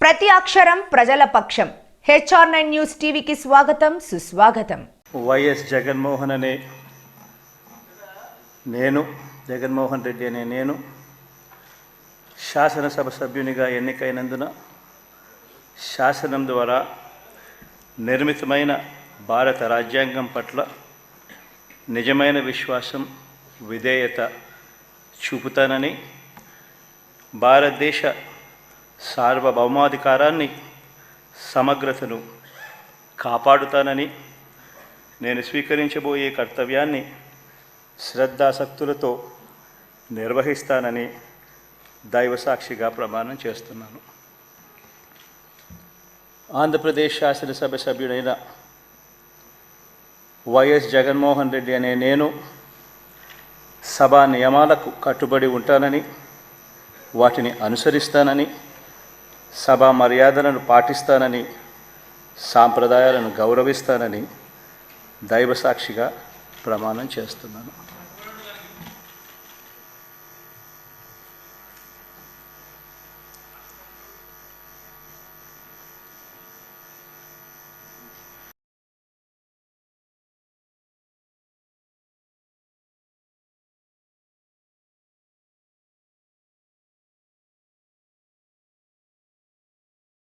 ప్రతి అక్షరం ప్రజల పక్షం. HR9 న్యూస్ టీవీకి స్వాగతం, సుస్వాగతం. వైఎస్ జగన్మోహన్ అనే నేను, జగన్మోహన్ రెడ్డి అనే నేను శాసనసభ సభ్యునిగా ఎన్నికైనందున శాసనం ద్వారా నిర్మితమైన భారత రాజ్యాంగం పట్ల నిజమైన విశ్వాసం, విధేయత చూపుతానని, భారతదేశ సార్వభౌమాధికారాన్ని, సమగ్రతను కాపాడుతానని, నేను స్వీకరించబోయే కర్తవ్యాన్ని శ్రద్ధాసక్తులతో నిర్వహిస్తానని దైవసాక్షిగా ప్రమాణం చేస్తున్నాను. ఆంధ్రప్రదేశ్ శాసనసభ సభ్యుడైన వైఎస్ జగన్మోహన్ రెడ్డి అనే నేను సభా నియమాలకు కట్టుబడి ఉంటానని, వాటిని అనుసరిస్తానని, సభా మర్యాదలను పాటిస్తానని, సాంప్రదాయాలను గౌరవిస్తానని దైవసాక్షిగా ప్రమాణం చేస్తున్నాను.